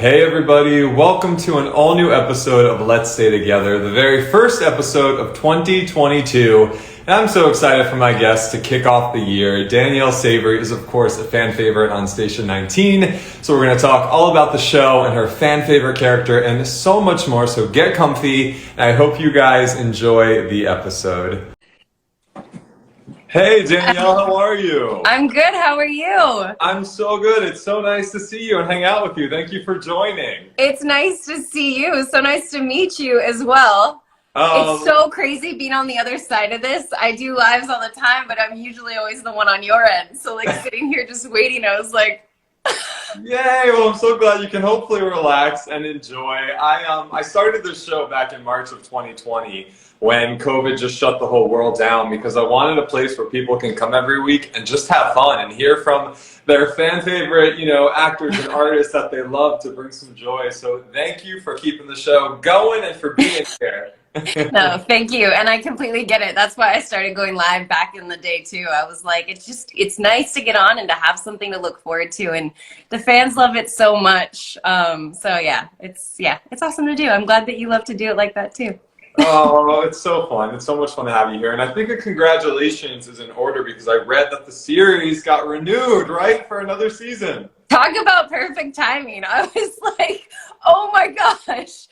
Hey everybody, welcome to an all new episode of Let's Stay Together, the very first episode of 2022. And I'm so excited for my guest to kick off the year. Danielle Savre is of course a fan favorite on Station 19. So we're going to talk all about the show and her fan favorite character and so much more. So get comfy and I hope you guys enjoy the episode. Hey Danielle, how are you? I'm good, how are you? I'm so good. It's so nice to see you and hang out with you. Thank you for joining. It's nice to see you. So nice to meet you as well. It's so crazy being on the other side of this. I do lives all the time, but I'm usually always the one on your end. So like sitting here just waiting, I was like... Yay! Well, I'm so glad you can hopefully relax and enjoy. I started this show back in March of 2020 when COVID just shut the whole world down because I wanted a place where people can come every week and just have fun and hear from their fan favorite, actors and artists that they love to bring some joy. So thank you for keeping the show going and for being here. No, thank you. And I completely get it. That's why I started going live back in the day too. I was like, it's nice to get on and to have something to look forward to. And the fans love it so much. So yeah, it's awesome to do. I'm glad that you love to do it like that too. Oh, it's so fun. It's so much fun to have you here. And I think a congratulations is in order because I read that the series got renewed, right, for another season. Talk about perfect timing. I was like, oh my gosh.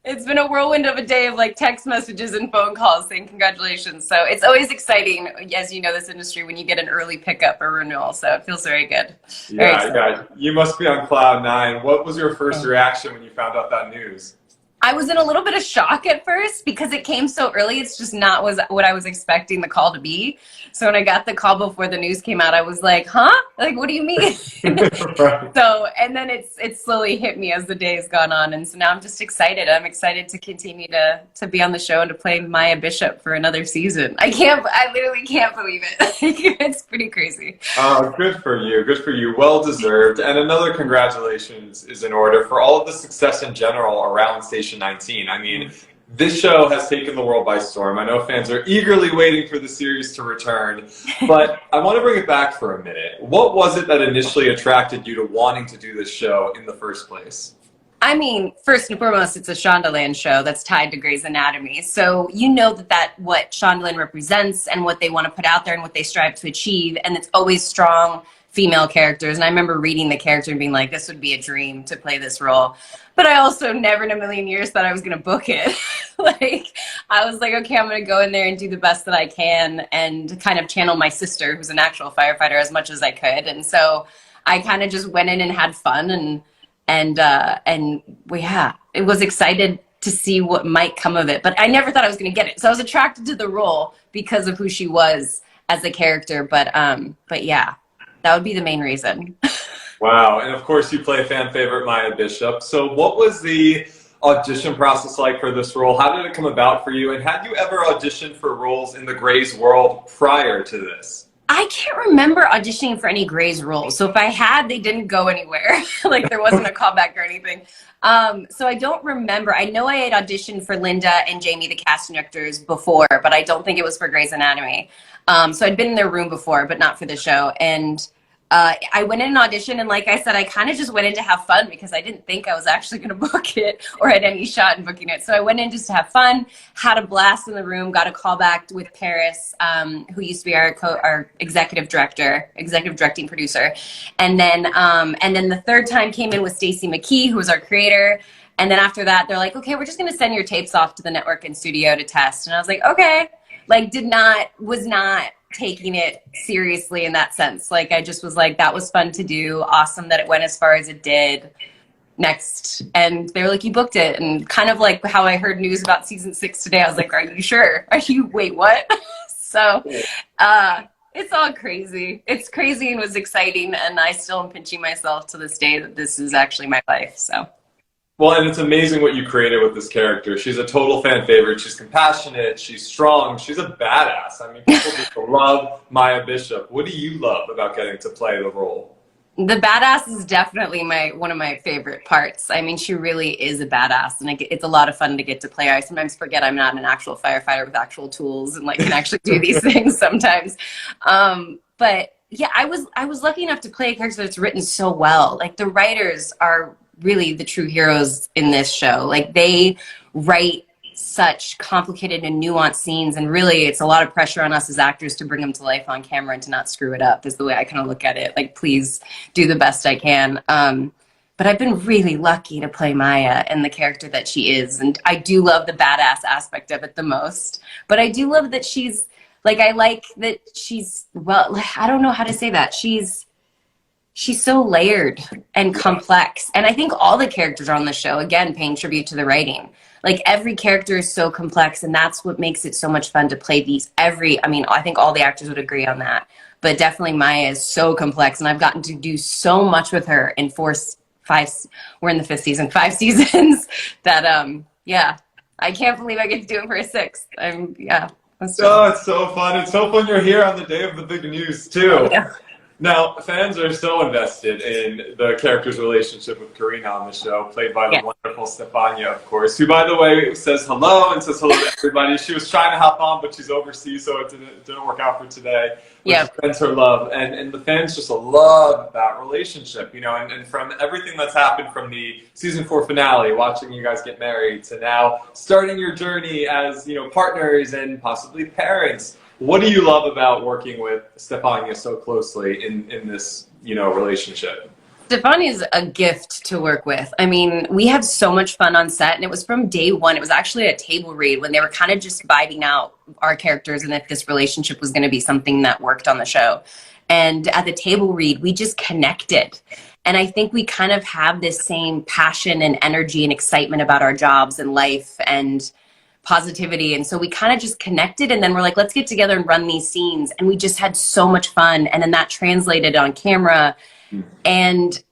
It's been a whirlwind of a day of like text messages and phone calls saying congratulations. So it's always exciting, as you know, this industry, when you get an early pickup or renewal. So it feels very good. Yeah. You must be on cloud nine. What was your first reaction when you found out that news? I was in a little bit of shock at first because it came so early. It's just not what I was expecting the call to be. So when I got the call before the news came out, I was like, huh? Like, what do you mean? Right. So, and then it slowly hit me as the days gone on. And so now I'm just excited. I'm excited to continue to be on the show and to play Maya Bishop for another season. I literally can't believe it. It's pretty crazy. Oh, good for you. Good for you. Well deserved. And another congratulations is in order for all of the success in general around Station 19. I mean, this show has taken the world by storm. I know fans are eagerly waiting for the series to return, but I want to bring it back for a minute. What was it that initially attracted you to wanting to do this show in the first place? I mean, first and foremost, it's a Shondaland show that's tied to Grey's Anatomy. So you know that what Shondaland represents and what they want to put out there and what they strive to achieve, and it's always strong female characters. And I remember reading the character and being like, this would be a dream to play this role. But I also never in a million years thought I was going to book it. I was like, okay, I'm going to go in there and do the best that I can and kind of channel my sister, who's an actual firefighter, as much as I could. And so I kind of just went in and had fun it was excited to see what might come of it. But I never thought I was going to get it. So I was attracted to the role because of who she was as a character. But yeah, that would be the main reason. Wow. And of course you play fan favorite Maya Bishop. So what was the audition process like for this role? How did it come about for you? And had you ever auditioned for roles in the Grey's world prior to this? I can't remember auditioning for any Grey's roles. So if I had, they didn't go anywhere. Like there wasn't a callback or anything. So I don't remember. I know I had auditioned for Linda and Jamie, the casting directors, before, but I don't think it was for Grey's Anatomy. So I'd been in their room before, but not for the show. And I went in an audition, and like I said, I kind of just went in to have fun because I didn't think I was actually going to book it or had any shot in booking it. So I went in just to have fun, had a blast in the room, got a call back with Paris, who used to be our executive director, executive directing producer. And then the third time came in with Stacey McKee, who was our creator. And then after that, they're like, okay, we're just going to send your tapes off to the network and studio to test. And I was like, okay, was not taking it seriously in that sense. Like I just was like, that was fun to do. Awesome that it went as far as it did. Next. And they were like, you booked it. And kind of like how I heard news about season 6 today, I was like, are you sure? Wait, what? So it's all crazy. It's crazy and was exciting. And I still am pinching myself to this day that this is actually my life. So. Well, and it's amazing what you created with this character. She's a total fan favorite. She's compassionate. She's strong. She's a badass. I mean, people just love Maya Bishop. What do you love about getting to play the role? The badass is definitely one of my favorite parts. I mean, she really is a badass, and it's a lot of fun to get to play her. I sometimes forget I'm not an actual firefighter with actual tools and like can actually do these things sometimes. But yeah, I was lucky enough to play a character that's written so well. Like the writers are really the true heroes in this show. Like they write such complicated and nuanced scenes, and really it's a lot of pressure on us as actors to bring them to life on camera and to not screw it up, is the way I kind of look at it. Like, please do the best I can. But I've been really lucky to play Maya and the character that she is, and I do love the badass aspect of it the most. But I do love that she's like, I like that she's, well, I don't know how to say that. She's so layered and complex. And I think all the characters on the show, again, paying tribute to the writing. Like every character is so complex, and that's what makes it so much fun to play these. I mean, I think all the actors would agree on that. But definitely Maya is so complex, and I've gotten to do so much with her in we're in the 5th season, 5 seasons that, yeah, I can't believe I get to do it for a 6th. Yeah. Oh, it's so fun. It's so fun you're here on the day of the big news, too. Yeah. Now, fans are so invested in the character's relationship with Karina on the show, played by the wonderful Stefania, of course, who, by the way, says hello and says hello to everybody. She was trying to hop on, but she's overseas, so it didn't work out for today. Which sends her love. And the fans just love that relationship, you know, and from everything that's happened from the season 4 finale, watching you guys get married, to now starting your journey as, you know, partners and possibly parents. What do you love about working with Stefania so closely in this, you know, relationship? Stefania is a gift to work with. I mean, we had so much fun on set, and it was from day one. It was actually a table read when they were kind of just vibing out our characters and if this relationship was going to be something that worked on the show. And at the table read, we just connected. And I think we kind of have this same passion and energy and excitement about our jobs and life and positivity. And so we kind of just connected, and then we're like, let's get together and run these scenes. And we just had so much fun. And then that translated on camera. And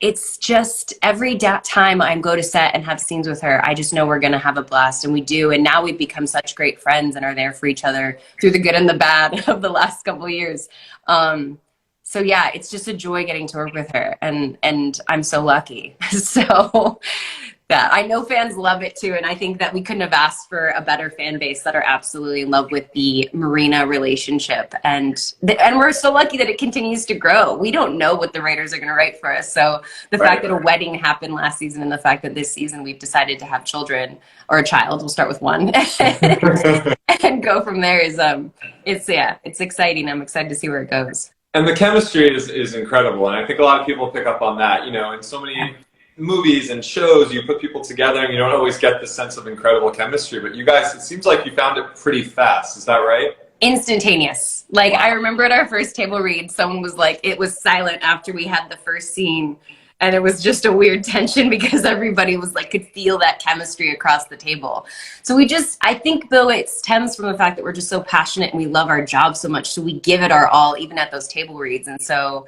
it's just every time I go to set and have scenes with her, I just know we're going to have a blast, and we do. And now we've become such great friends and are there for each other through the good and the bad of the last couple of years. So yeah, it's just a joy getting to work with her, and I'm so lucky. So that I know fans love it too, and I think that we couldn't have asked for a better fan base that are absolutely in love with the Marina relationship, and we're so lucky that it continues to grow. We don't know what the writers are going to write for us, so the fact that a wedding happened last season and the fact that this season we've decided to have children, or a child, we'll start with one, and go from there is it's exciting. I'm excited to see where it goes. And the chemistry is incredible, and I think a lot of people pick up on that. You know, in so many movies and shows, you put people together and you don't always get the sense of incredible chemistry, but you guys, it seems like you found it pretty fast. Is that right? Instantaneous. Like, I remember at our first table read, someone was like, it was silent after we had the first scene, and it was just a weird tension because everybody was like, could feel that chemistry across the table. So I think though it stems from the fact that we're just so passionate and we love our job so much, so we give it our all even at those table reads. And so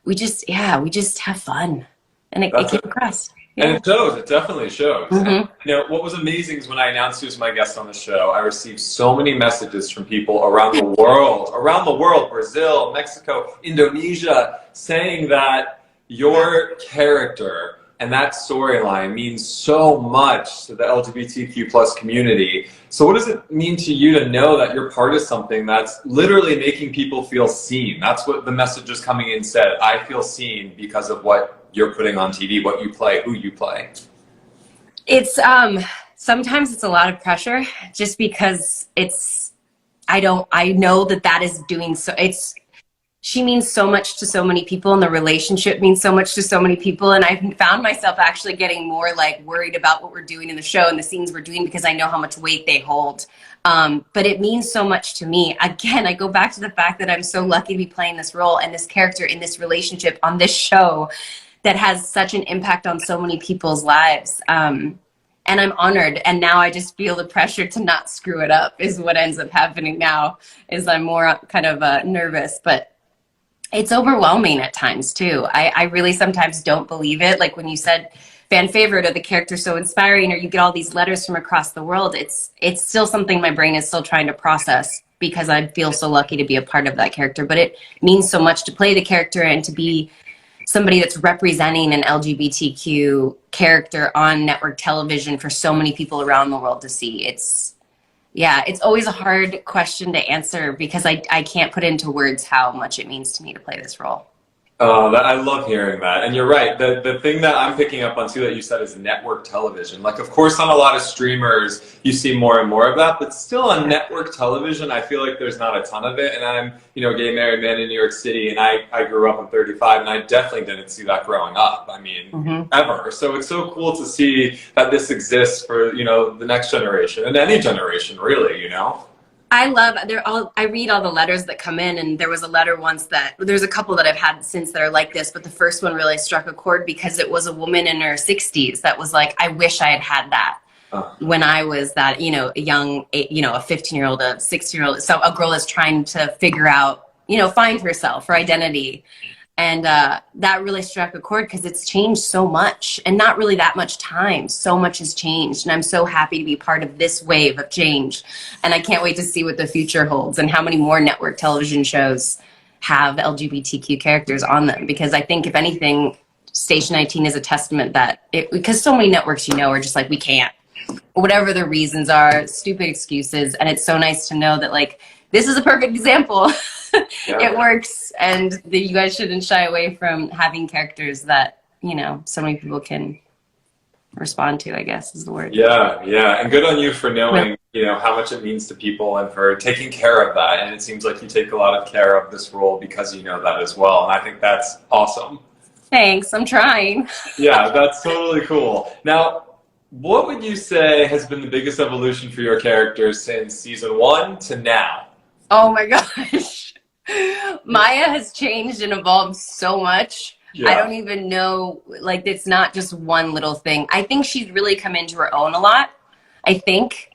we just have fun. And it came across. Yeah. And it shows. It definitely shows. You know, what was amazing is when I announced you as my guest on the show, I received so many messages from people around the world, Brazil, Mexico, Indonesia, saying that your character and that storyline means so much to the LGBTQ plus community. So what does it mean to you to know that you're part of something that's literally making people feel seen? That's what the messages coming in said. I feel seen because of what you're putting on TV, what you play, who you play. It's sometimes it's a lot of pressure just because I know that is doing so. She means so much to so many people, and the relationship means so much to so many people. And I found myself actually getting more like worried about what we're doing in the show and the scenes we're doing because I know how much weight they hold. But it means so much to me. Again, I go back to the fact that I'm so lucky to be playing this role and this character in this relationship on this show that has such an impact on so many people's lives. And I'm honored. And now I just feel the pressure to not screw it up is what ends up happening now, is I'm more kind of nervous, but it's overwhelming at times too. I really sometimes don't believe it. Like when you said fan favorite or the character so inspiring, or you get all these letters from across the world, it's still something my brain is still trying to process because I feel so lucky to be a part of that character. But it means so much to play the character and to be somebody that's representing an LGBTQ character on network television for so many people around the world to see. Yeah, it's always a hard question to answer because I can't put into words how much it means to me to play this role. Oh, I love hearing that. And you're right. The thing that I'm picking up on too that you said is network television. Like, of course, on a lot of streamers, you see more and more of that, but still on network television, I feel like there's not a ton of it. And I'm, gay married man in New York City, and I grew up in 35, and I definitely didn't see that growing up. I mean, ever. So it's so cool to see that this exists for, the next generation and any generation, really. I read all the letters that come in, and there was a letter once there's a couple that I've had since that are like this, but the first one really struck a chord because it was a woman in her 60s that was like, I wish I had had that when I was that, a young, a 15-year-old, a 16-year-old, so a girl is trying to figure out, find herself, her identity. And that really struck a chord because it's changed so much, and not really that much time. So much has changed, and I'm so happy to be part of this wave of change. And I can't wait to see what the future holds and how many more network television shows have LGBTQ characters on them. Because I think, if anything, Station 19 is a testament that because so many networks, are just like, we can't, whatever the reasons are, stupid excuses. And it's so nice to know that, like, this is a perfect example. It works, and you guys shouldn't shy away from having characters that, so many people can respond to, I guess is the word. Yeah, and good on you for knowing, how much it means to people and for taking care of that. And it seems like you take a lot of care of this role because you know that as well. And I think that's awesome. Thanks, I'm trying. Yeah, that's totally cool. Now, what would you say has been the biggest evolution for your characters since season 1 to now? Oh my gosh. Maya has changed and evolved so much. I don't even know, like, it's not just one little thing. I think she's really come into her own a lot. I think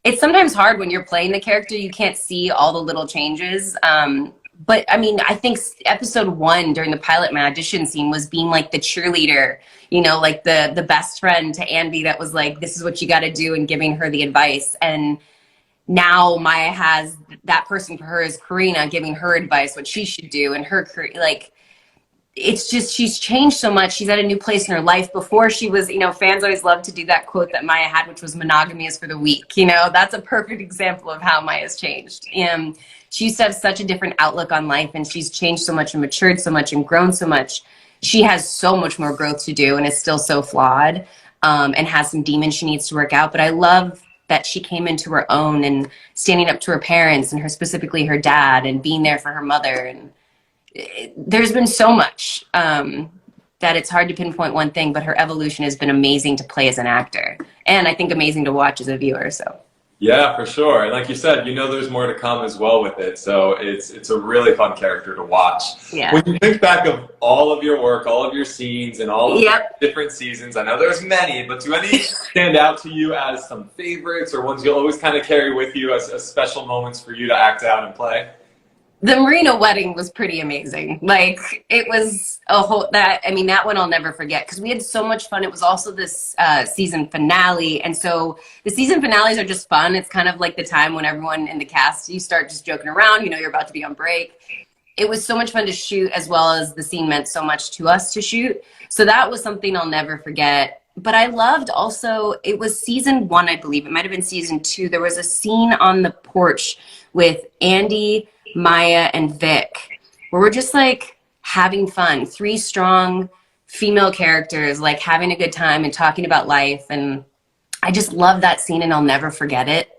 it's sometimes hard when you're playing the character, you can't see all the little changes. But I mean, I think episode 1 during the pilot, my audition scene was being like the cheerleader, like the best friend to Andy that was like, this is what you got to do, and giving her the advice. And now Maya has that person for her is Karina, giving her advice, what she should do, and her career. Like, it's just, she's changed so much. She's at a new place in her life. Before she was, fans always love to do that quote that Maya had, which was monogamy is for the weak. That's a perfect example of how Maya's changed. She used to have such a different outlook on life, and she's changed so much and matured so much and grown so much. She has so much more growth to do and is still so flawed, and has some demons she needs to work out. But I love that she came into her own and standing up to her parents and specifically her dad, and being there for her mother. And there's been so much that it's hard to pinpoint one thing, but her evolution has been amazing to play as an actor, and I think amazing to watch as a viewer. So yeah, for sure. And like you said, there's more to come as well with it. So it's a really fun character to watch. Yeah. When you think back of all of your work, all of your scenes, and all of the different seasons, I know there's many, but do any stand out to you as some favorites or ones you'll always kind of carry with you as special moments for you to act out and play? The Marina wedding was pretty amazing. Like, it was that one I'll never forget because we had so much fun. It was also this season finale. And so the season finales are just fun. It's kind of like the time when everyone in the cast, you start just joking around, you're about to be on break. It was so much fun to shoot, as well as the scene meant so much to us to shoot. So that was something I'll never forget. But I loved also, it was season 1, I believe. It might have been season 2. There was a scene on the porch with Andy, Maya, and Vic, where we're just like having fun. 3 strong female characters, like having a good time and talking about life. And I just love that scene, and I'll never forget it.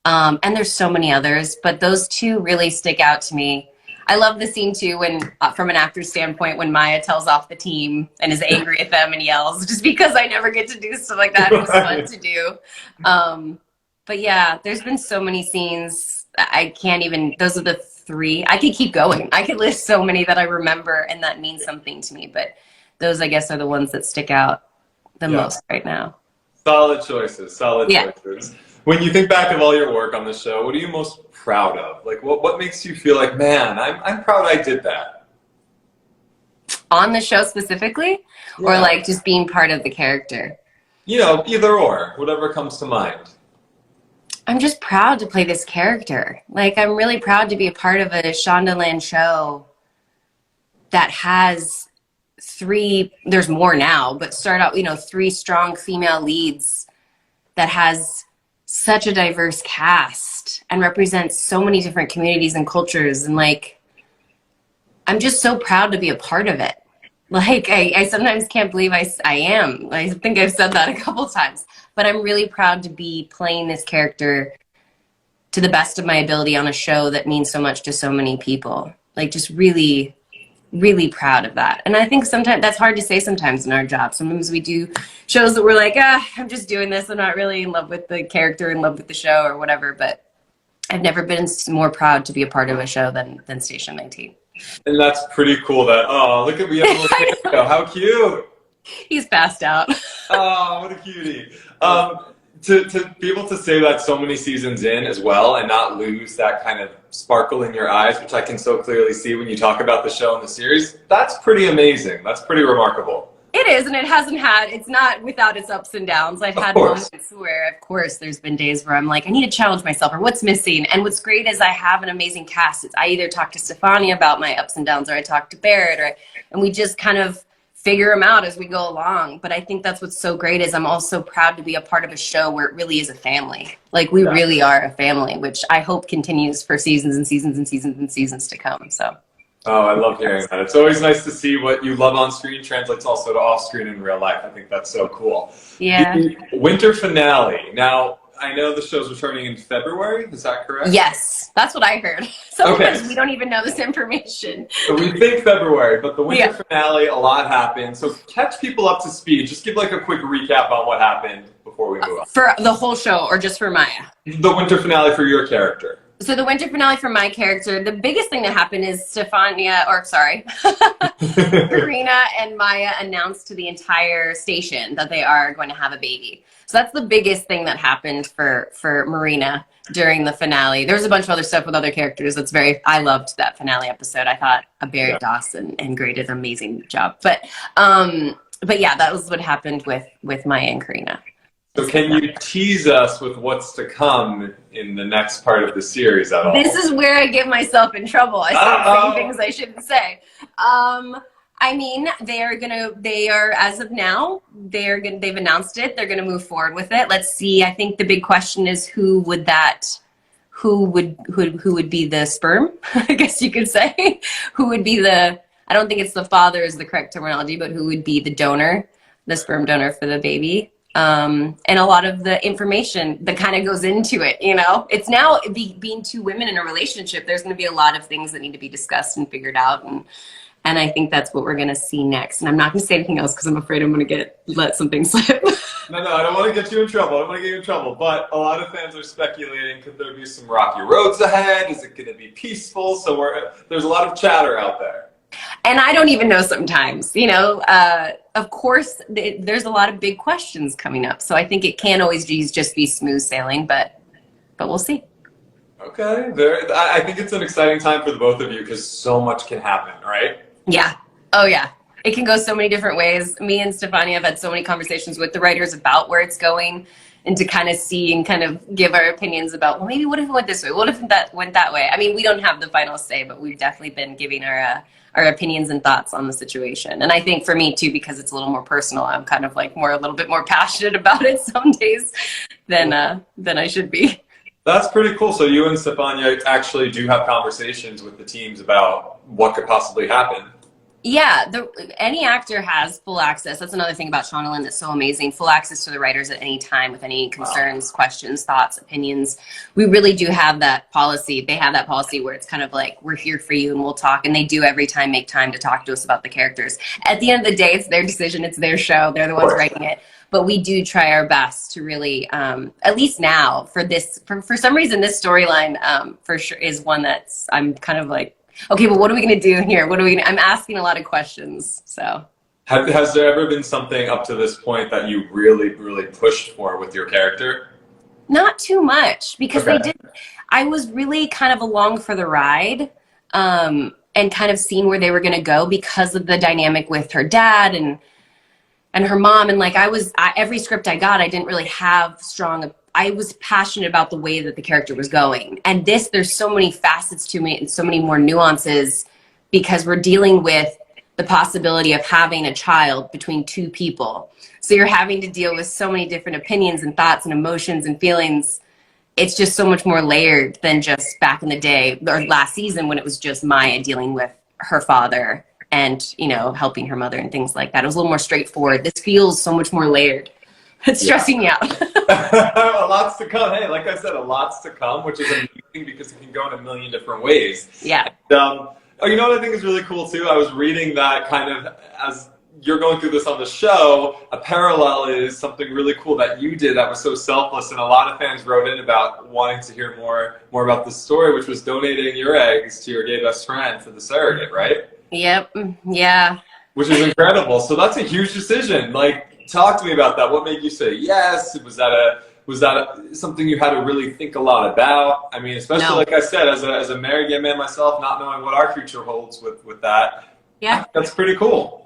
And there's so many others, but those 2 really stick out to me. I love the scene too when, from an actor's standpoint, when Maya tells off the team and is angry at them and yells, just because I never get to do stuff like that. It was fun to do. But yeah, there's been so many scenes. I can't even, those are the 3. I could keep going. I could list so many that I remember and that mean something to me, but those, I guess, are the ones that stick out the most right now. Solid choices, choices. When you think back of all your work on the show, what are you most proud of? Like, what makes you feel like, man, I'm proud I did that? On the show specifically? Or like just being part of the character? Either or, whatever comes to mind. I'm just proud to play this character. Like, I'm really proud to be a part of a Shondaland show that has 3, there's more now, but start out, 3 strong female leads, that has such a diverse cast and represents so many different communities and cultures. And like, I'm just so proud to be a part of it. Like, I sometimes can't believe I am. I think I've said that a couple times, but I'm really proud to be playing this character to the best of my ability on a show that means so much to so many people. Like, just really, really proud of that. And I think sometimes that's hard to say sometimes in our job. Sometimes we do shows that we're like, I'm just doing this. I'm not really in love with the character, in love with the show or whatever. But I've never been more proud to be a part of a show than Station 19. And that's pretty cool that, oh, look at me. How cute. He's passed out. Oh, what a cutie. To be able to say that so many seasons in as well and not lose that kind of sparkle in your eyes, which I can so clearly see when you talk about the show and the series, that's pretty amazing. That's pretty remarkable. It is, and it's not without its ups and downs. I've had moments where, of course, there's been days where I'm like, I need to challenge myself, or what's missing? And what's great is I have an amazing cast. I either talk to Stefania about my ups and downs, or I talk to Barrett, and we just kind of figure them out as we go along. But I think that's what's so great is I'm also proud to be a part of a show where it really is a family. Like, we really are a family, which I hope continues for seasons and seasons and seasons and seasons to come. So. Oh, I love hearing that. It's always nice to see what you love on screen translates also to off screen in real life. I think that's so cool. Yeah. The winter finale. Now, I know the show's returning in February. Is that correct? Yes, that's what I heard. Sometimes we don't even know this information. So we think February, but the winter finale, a lot happened. So catch people up to speed. Just give like a quick recap on what happened before we move on. For the whole show or just for Maya? The winter finale for your character. So the winter finale for my character, the biggest thing that happened is Karina and Maya announced to the entire station that they are going to have a baby. So that's the biggest thing that happened for Marina during the finale. There was a bunch of other stuff with other characters. I loved that finale episode. I thought Barrett Dawson and Gray did an amazing job. But yeah, that was what happened with Maya and Karina. So can you tease us with what's to come in the next part of the series at all? This is where I get myself in trouble. I start saying things I shouldn't say. I mean, they are as of now, they've announced it. They're gonna move forward with it. Let's see. I think the big question is who would be the sperm? I guess you could say. Who would be I don't think it's the father is the correct terminology, but who would be the donor, the sperm donor for the baby? And a lot of the information that kind of goes into it, it's now being two women in a relationship. There's going to be a lot of things that need to be discussed and figured out. And I think that's what we're going to see next. And I'm not going to say anything else because I'm afraid I'm going to let something slip. No, I don't want to get you in trouble. But a lot of fans are speculating, could there be some rocky roads ahead? Is it going to be peaceful? So there's a lot of chatter out there. And I don't even know sometimes, of course, there's a lot of big questions coming up. So I think it can't always just be smooth sailing, but we'll see. Okay. I think it's an exciting time for the both of you because so much can happen, right? Yeah. Oh, yeah. It can go so many different ways. Me and Stefania have had so many conversations with the writers about where it's going and to kind of see and kind of give our opinions about, well, maybe what if it went this way? What if that went that way? I mean, we don't have the final say, but we've definitely been giving our opinions and thoughts on the situation. And I think for me too, because it's a little more personal, I'm kind of like a little bit more passionate about it some days than I should be. That's pretty cool. So you and Stefania actually do have conversations with the teams about what could possibly happen. Yeah, any actor has full access. That's another thing about Shauna Lynn that's so amazing. Full access to the writers at any time with any concerns, questions, thoughts, opinions. We really do have that policy. They have that policy where it's kind of like, we're here for you and we'll talk. And they do every time make time to talk to us about the characters. At the end of the day, it's their decision. It's their show. They're the ones writing it. But we do try our best to really, at least now for some reason, this storyline for sure is one that's, I'm kind of like, okay, but what are we going to do here? I'm asking a lot of questions. So has there ever been something up to this point that you really, really pushed for with your character? Not too much because I was really kind of along for the ride and kind of seeing where they were going to go because of the dynamic with her dad and her mom. And like every script I got, I didn't really have I was passionate about the way that the character was going. And there's so many facets to it and so many more nuances because we're dealing with the possibility of having a child between two people. So you're having to deal with so many different opinions and thoughts and emotions and feelings. It's just so much more layered than just back in the day or last season when it was just Maya dealing with her father and, you know, helping her mother and things like that. It was a little more straightforward. This feels so much more layered. It's stressing me out. A lot's to come. Hey, like I said, a lot's to come, which is amazing because it can go in a million different ways. Yeah. And, you know what I think is really cool too? I was reading that kind of as you're going through this on the show, a parallel is something really cool that you did that was so selfless, and a lot of fans wrote in about wanting to hear more about this story, which was donating your eggs to your gay best friend for the surrogate, right? Yep. Yeah. Which is incredible. So that's a huge decision. Like, talk to me about that. What made you say yes? Was that something you had to really think a lot about? I mean, especially like I said, as a married gay man myself, not knowing what our future holds with that. Yeah. That's pretty cool.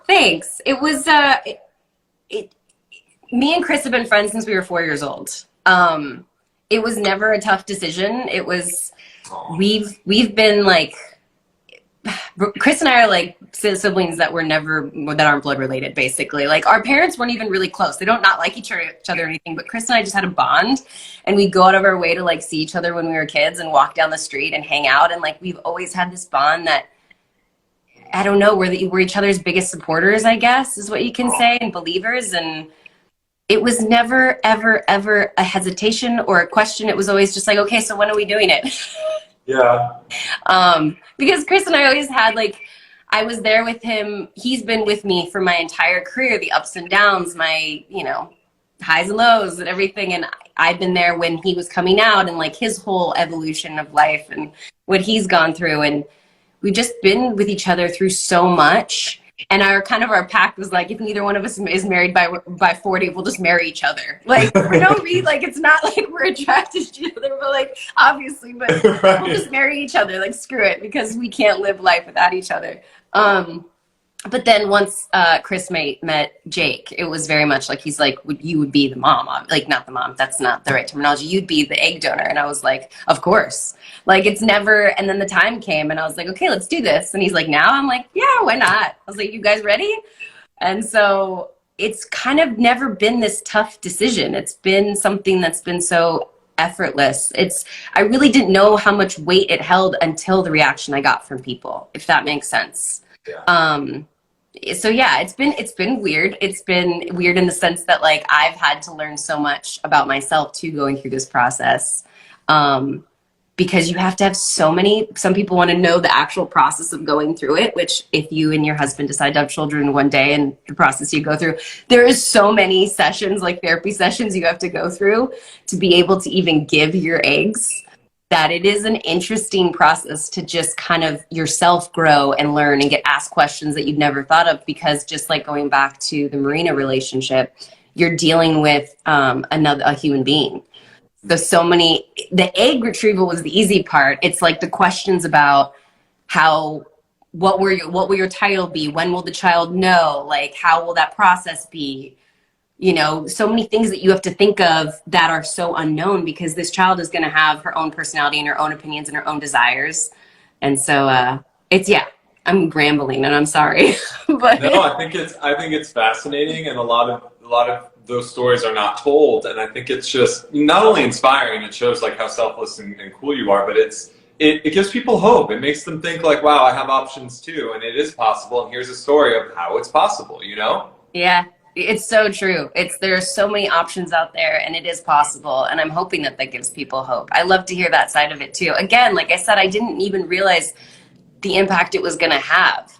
Thanks. It was, me and Chris have been friends since we were 4 years old. It was never a tough decision. It was, we've been like, Chris and I are like siblings that aren't blood related, basically. Like, our parents weren't even really close. They don't not like each other or anything, but Chris and I just had a bond, and we'd go out of our way to like see each other when we were kids and walk down the street and hang out. And like, we've always had this bond that, I don't know, we're each other's biggest supporters, I guess, is what you can say, and believers. And it was never, ever, ever a hesitation or a question. It was always just like, okay, so when are we doing it? Yeah. Because Chris and I always had, like, I was there with him. He's been with me for my entire career, the ups and downs, my, you know, highs and lows and everything. And I've been there when he was coming out and like his whole evolution of life and what he's gone through. And we've just been with each other through so much. And our pact was like, if neither one of us is married by 40, we'll just marry each other. Like, for no reason, like, it's not like we're attracted to each other, but like, obviously, but Right. We'll just marry each other. Like, screw it, because we can't live life without each other. But then once Chris met Jake, it was very much like, he's like, you would be the mom. Like, not the mom, that's not the right terminology. You'd be the egg donor. And I was like, of course. Like, it's never, and then the time came and I was like, okay, let's do this. And he's like, now? I'm like, yeah, why not? I was like, you guys ready? And so it's kind of never been this tough decision. It's been something that's been so effortless. I really didn't know how much weight it held until the reaction I got from people, if that makes sense. Yeah. So yeah, it's been weird. It's been weird in the sense that like I've had to learn so much about myself too going through this process. Because you have to have some people want to know the actual process of going through it, which if you and your husband decide to have children one day and the process you go through, there is so many sessions, like therapy sessions you have to go through to be able to even give your eggs, that it is an interesting process to just kind of yourself grow and learn and get asked questions that you'd never thought of. Because just like going back to the Marina relationship, you're dealing with a human being. The egg retrieval was the easy part. It's like the questions about what will your title be? When will the child know? Like, how will that process be? You know, so many things that you have to think of that are so unknown, because this child is going to have her own personality and her own opinions and her own desires. And so I'm rambling and I'm sorry. But no, I think it's fascinating, and a lot of those stories are not told. And I think it's just not only inspiring, it shows like how selfless and cool you are, but it gives people hope. It makes them think like, wow, I have options too, and it is possible. And here's a story of how it's possible, you know? Yeah. It's so true. There are so many options out there, and it is possible. And I'm hoping that gives people hope. I love to hear that side of it too. Again, like I said, I didn't even realize the impact it was going to have.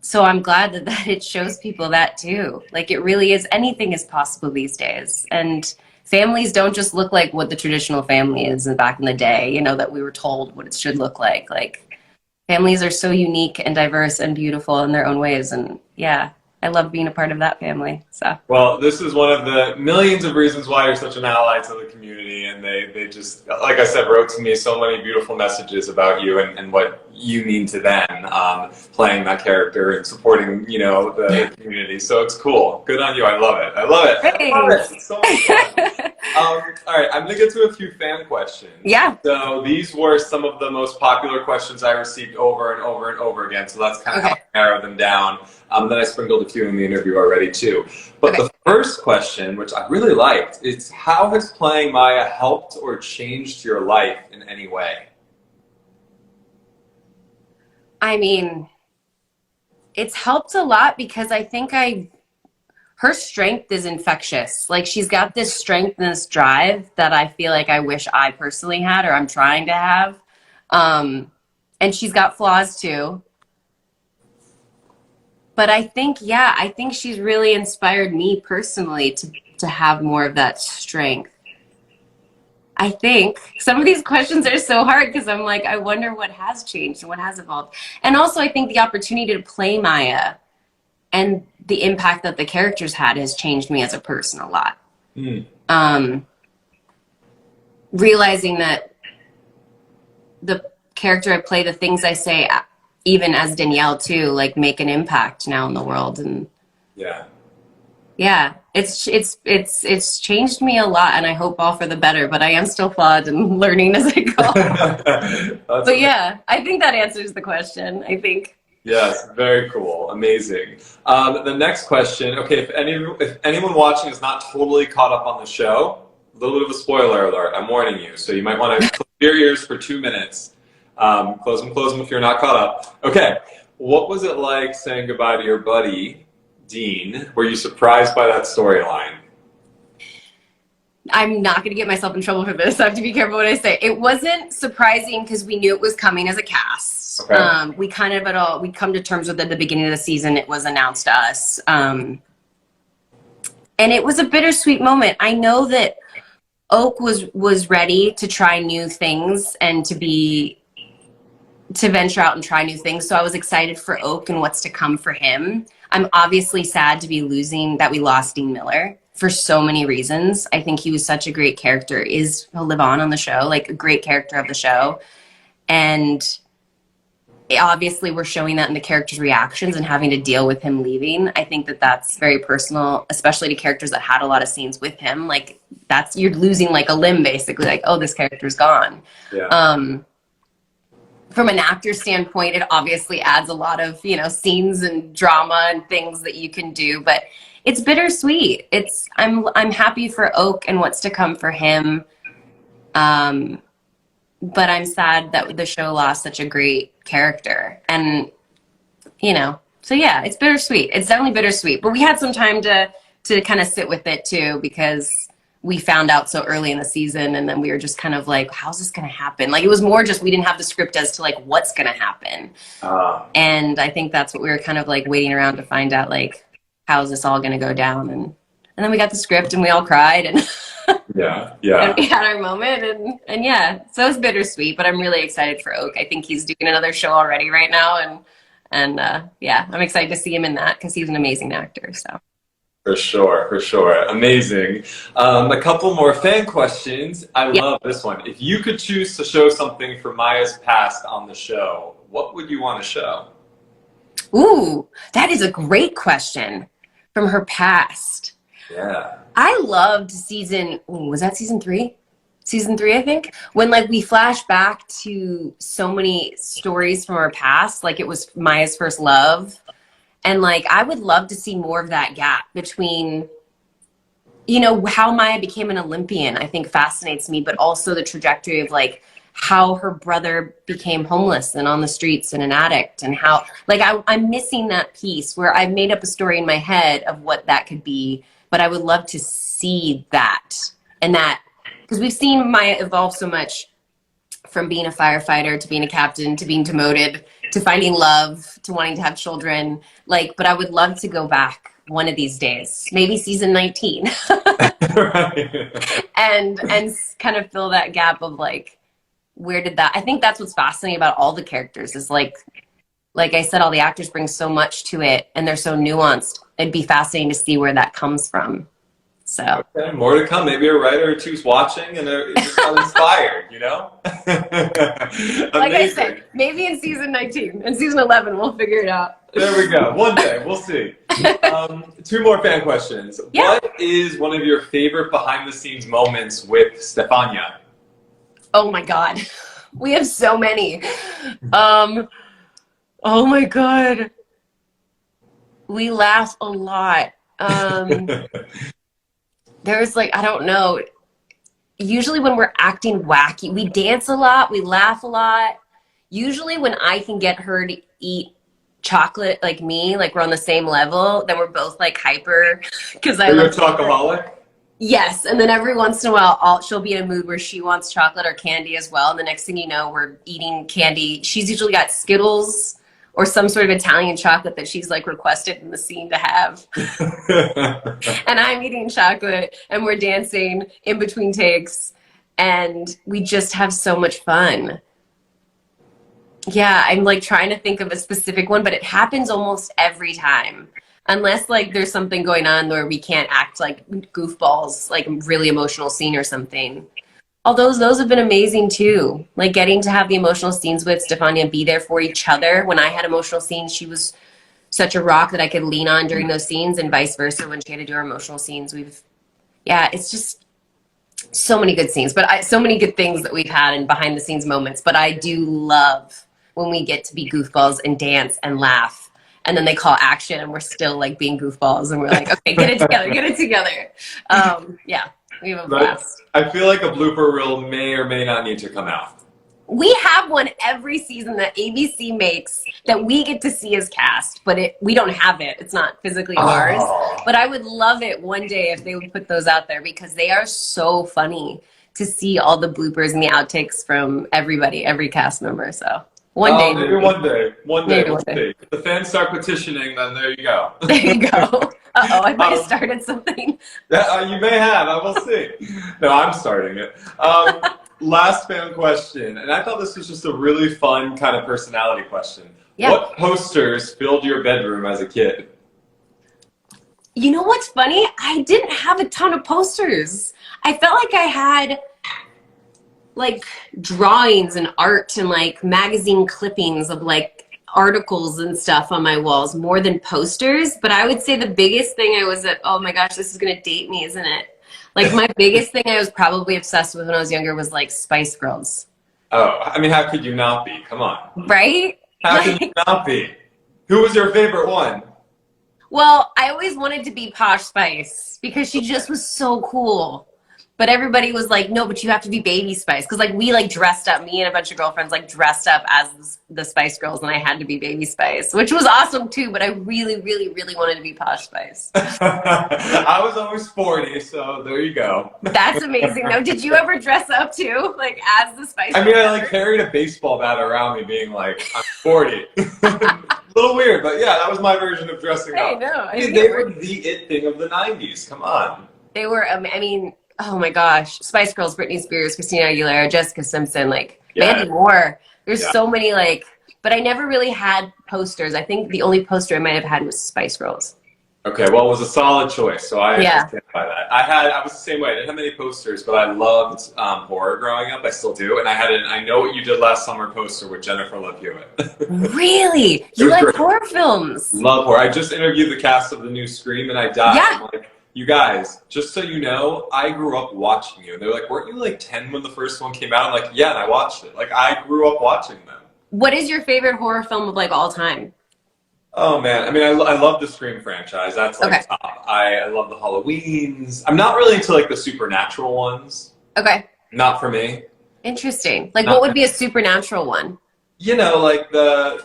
So I'm glad that it shows people that too. Like, it really is, anything is possible these days. And families don't just look like what the traditional family is back in the day, you know, that we were told what it should look like. Like, families are so unique and diverse and beautiful in their own ways. And yeah, I love being a part of that family. So. Well, this is one of the millions of reasons why you're such an ally to the community, and they just, like I said, wrote to me so many beautiful messages about you and what you mean to them, playing that character and supporting, you know, the community. So it's cool. Good on you. I love it. I love it. I love it. It's so much fun. All right, I'm going to get to a few fan questions. Yeah. So these were some of the most popular questions I received over and over and over again. So that's kind of how I narrowed them down. Then I sprinkled a few in the interview already too. But the first question, which I really liked, is how has playing Maya helped or changed your life in any way? I mean, it's helped a lot because I think her strength is infectious. Like, she's got this strength and this drive that I feel like I wish I personally had, or I'm trying to have. And she's got flaws too. But I think, yeah, I think she's really inspired me personally to have more of that strength. I think some of these questions are so hard because I'm like, I wonder what has changed and what has evolved. And also, I think the opportunity to play Maya and the impact that the characters had has changed me as a person a lot. Realizing that the character I play, the things I say, even as Danielle too, like, make an impact now in the world. And yeah, it's changed me a lot, and I hope all for the better, but I am still flawed and learning as I go. But yeah, I think that answers the question, I think. Yes, very cool. Amazing. The next question, okay, if anyone watching is not totally caught up on the show, a little bit of a spoiler alert, I'm warning you, so you might want to close your ears for 2 minutes. Close them if you're not caught up. Okay, what was it like saying goodbye to your buddy, Dean? Were you surprised by that storyline? I'm not going to get myself in trouble for this. I have to be careful what I say. It wasn't surprising because we knew it was coming as a cast. Okay. We come to terms with it at the beginning of the season. It was announced to us. And it was a bittersweet moment. I know that Oak was ready to try new things and to venture out and try new things. So I was excited for Oak and what's to come for him. I'm obviously sad to be that we lost Dean Miller for so many reasons. I think he was such a great character. He'll live on the show, like a great character of the show. And obviously we're showing that in the character's reactions and having to deal with him leaving. I think that that's very personal, especially to characters that had a lot of scenes with him. Like, you're losing like a limb, basically, like, oh, this character's gone. Yeah. From an actor standpoint, it obviously adds a lot of, scenes and drama and things that you can do, but it's bittersweet. I'm happy for Oak and what's to come for him. But I'm sad that the show lost such a great character. And, so yeah, it's bittersweet. It's definitely bittersweet. But we had some time to kind of sit with it too, because we found out so early in the season, and then we were just kind of like, how's this going to happen? Like, it was more just we didn't have the script as to like what's going to happen. And I think that's what we were kind of like waiting around to find out, like, how's this all going to go down? And then we got the script and we all cried and yeah. And we had our moment and yeah, so it was bittersweet, but I'm really excited for Oak. I think he's doing another show already right now, and yeah, I'm excited to see him in that because he's an amazing actor. So. For sure. Amazing. A couple more fan questions. I love this one. If you could choose to show something from Maya's past on the show, what would you want to show? Ooh, that is a great question. From her past. Yeah. I loved was that season 3? Season 3, I think. When like we flash back to so many stories from her past, like it was Maya's first love. And like, I would love to see more of that gap between, how Maya became an Olympian, I think fascinates me, but also the trajectory of like how her brother became homeless and on the streets and an addict, and how, like, I'm missing that piece where I've made up a story in my head of what that could be, but I would love to see that. And that, because we've seen Maya evolve so much from being a firefighter to being a captain to being demoted to finding love to wanting to have children, like, but I would love to go back one of these days, maybe season 19 and kind of fill that gap of like, where did that, I think that's what's fascinating about all the characters is like I said, all the actors bring so much to it and they're so nuanced. It'd be fascinating to see where that comes from. So Okay, more to come. Maybe a writer or two's watching and they're just got inspired, you know? like I said, maybe in season 19 and season 11, we'll figure it out. There we go. One day, we'll see. Two more fan questions. Yeah. What is one of your favorite behind-the-scenes moments with Stefania? Oh my God. We have so many. Oh my God. We laugh a lot. There's like, I don't know. Usually when we're acting wacky, we dance a lot, we laugh a lot. Usually when I can get her to eat chocolate like me, like we're on the same level, then we're both like hyper. Because Are you a chocoholic? Yes, and then every once in a while, she'll be in a mood where she wants chocolate or candy as well. And the next thing you know, we're eating candy. She's usually got Skittles or some sort of Italian chocolate that she's like requested in the scene to have. And I'm eating chocolate and we're dancing in between takes and we just have so much fun. Yeah, I'm like trying to think of a specific one, but it happens almost every time. Unless like there's something going on where we can't act like goofballs, like really emotional scene or something. Although those have been amazing too. Like getting to have the emotional scenes with Stefania and be there for each other. When I had emotional scenes, she was such a rock that I could lean on during those scenes and vice versa when she had to do her emotional scenes. Yeah, it's just so many good scenes, but so many good things that we've had in behind the scenes moments. But I do love when we get to be goofballs and dance and laugh. And then they call action and we're still like being goofballs and we're like, okay, get it together, get it together. Yeah, we have a blast. I feel like a blooper reel may or may not need to come out. We have one every season that ABC makes that we get to see as cast, but we don't have it. It's not physically ours. But I would love it one day if they would put those out there because they are so funny to see all the bloopers and the outtakes from everybody, every cast member. So one day. Maybe one day. One day. We'll see. If the fans start petitioning, then there you go. There you go. Uh-oh, I might have started something. You may have. I will see. No, I'm starting it. Last fan question. And I thought this was just a really fun kind of personality question. Yeah. What posters filled your bedroom as a kid? You know what's funny? I didn't have a ton of posters. I felt like I had like drawings and art and like magazine clippings of like articles and stuff on my walls more than posters. But I would say the biggest thing oh my gosh, this is gonna date me, isn't it? Like my biggest thing I was probably obsessed with when I was younger was like Spice Girls. Oh, I mean, how could you not be? Come on. Right? How can you not be? Who was your favorite one? Well, I always wanted to be Posh Spice because she just was so cool. But everybody was like, no, but you have to be Baby Spice. Because like we like dressed up, me and a bunch of girlfriends like dressed up as the Spice Girls and I had to be Baby Spice, which was awesome too. But I really, really, really wanted to be Posh Spice. I was always 40, so there you go. That's amazing though. Did you ever dress up too? Like as the Spice Girl? I mean, I like carried a baseball bat around me being like, I'm 40. A little weird, but yeah, that was my version of dressing up. They were the it thing of the 90s. Come on. They were, I mean, oh my gosh, Spice Girls, Britney Spears, Christina Aguilera, Jessica Simpson, like Mandy Moore. There's so many like, but I never really had posters. I think the only poster I might have had was Spice Girls. Okay, well, it was a solid choice, so I stand by that. I was the same way. I didn't have many posters, but I loved horror growing up. I still do, and I had an I Know What You Did Last Summer poster with Jennifer Love Hewitt. Really? You like horror films? Love horror. I just interviewed the cast of the new Scream, and I died. Yeah. I'm like, you guys, just so you know, I grew up watching you. And they're like, weren't you like 10 when the first one came out? I'm like, yeah, and I watched it. Like, I grew up watching them. What is your favorite horror film of like all time? Oh man, I mean, I love the Scream franchise. That's like top. I love the Halloweens. I'm not really into like the supernatural ones. Okay. Not for me. Interesting. Like, what would be a supernatural one? You know, like the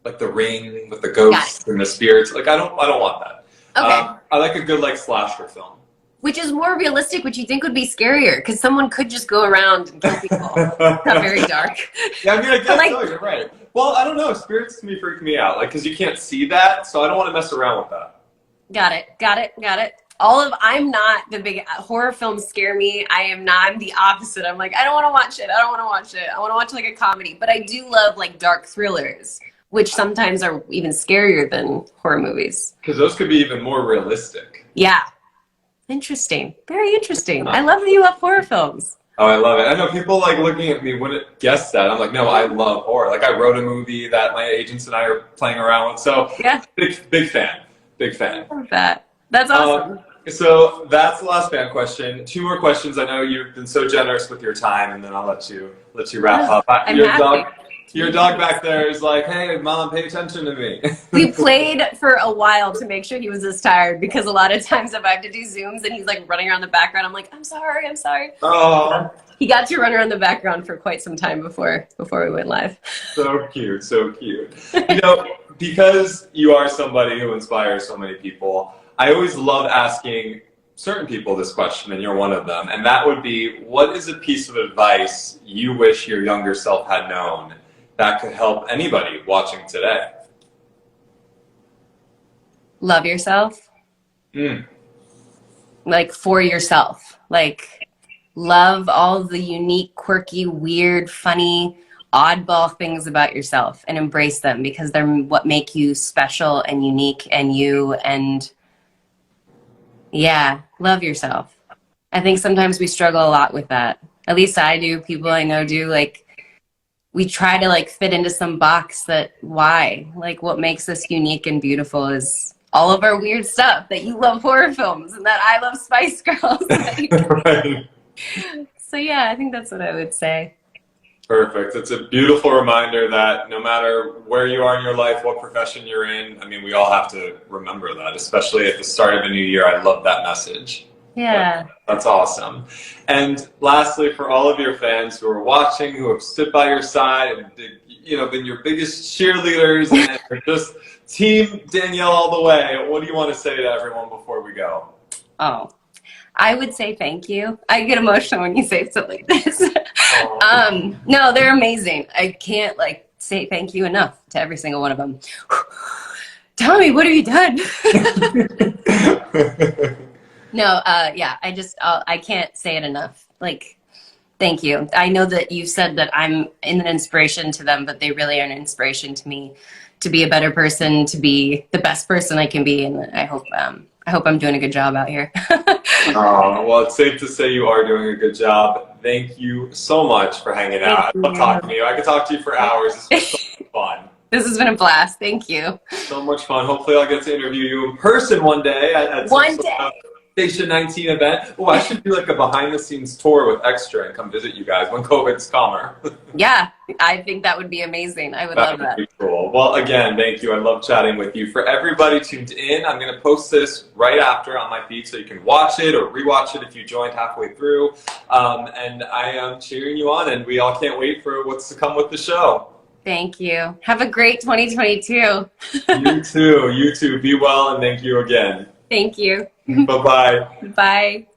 Ring with the ghosts and the spirits. Like, I don't want that. Okay. I like a good like slasher film. Which is more realistic, which you think would be scarier, because someone could just go around and kill people. Not very dark. Yeah, I mean, I guess so, you're right. Well, I don't know. Spirits to me freak me out, like, because you can't see that, so I don't want to mess around with that. Got it. I'm not the big horror films scare me. I'm the opposite. I'm like, I don't want to watch it. I want to watch like a comedy, but I do love like dark thrillers, which sometimes are even scarier than horror movies. Because those could be even more realistic. Yeah. Interesting. Very interesting. I love that you love horror films. Oh, I love it. I know people like looking at me wouldn't guess that. I'm like, no, I love horror. Like I wrote a movie that my agents and I are playing around with. So Yeah. big fan. Big fan. I love that. That's awesome. So that's the last fan question. 2 more questions. I know you've been so generous with your time, and then I'll let you wrap up. I'm happy. Your dog back there is like, hey, mom, pay attention to me. We played for a while to make sure he was as tired, because a lot of times if I have to do Zooms and he's like running around the background, I'm like, I'm sorry. Oh, He got to run around the background for quite some time before we went live. so cute, so cute. You know, because you are somebody who inspires so many people, I always love asking certain people this question, and you're one of them. And that would be, what is a piece of advice you wish your younger self had known that could help anybody watching today? Love yourself. Mm. Like, for yourself. Like, love all the unique, quirky, weird, funny, oddball things about yourself and embrace them, because they're what make you special and unique and you. And yeah, love yourself. I think sometimes we struggle a lot with that. At least I do. People I know do. Like, we try to like fit into some box that why? Like, what makes us unique and beautiful is all of our weird stuff, that you love horror films and that I love Spice Girls. Right. So yeah, I think that's what I would say. Perfect. It's a beautiful reminder that no matter where you are in your life, what profession you're in, I mean, we all have to remember that, especially at the start of a new year. I love that message. Yeah. That's awesome. And lastly, for all of your fans who are watching, who have stood by your side and been your biggest cheerleaders and are just Team Danielle all the way, what do you want to say to everyone before we go? Oh, I would say thank you. I get emotional when you say stuff like this. No, they're amazing. I can't say thank you enough to every single one of them. Tommy, what have you done? No, yeah, I can't say it enough. Like, thank you. I know that you said that I'm an inspiration to them, but they really are an inspiration to me to be a better person, to be the best person I can be. And I hope I'm doing a good job out here. Well, it's safe to say you are doing a good job. Thank you so much for hanging out. I love talking to you. I could talk to you for hours. This was so fun. This has been a blast. Thank you. So much fun. Hopefully I'll get to interview you in person one day at one day. Station 19 event. Oh, I should do like a behind the scenes tour with Extra and come visit you guys when COVID's calmer. Yeah, I think that would be amazing. I would love that. Be cool. Well, again, thank you. I love chatting with you. For everybody tuned in, I'm going to post this right after on my feed so you can watch it or rewatch it if you joined halfway through. And I am cheering you on, and we all can't wait for what's to come with the show. Thank you. Have a great 2022. You too. You too. Be well, and thank you again. Thank you. Bye-bye. Bye.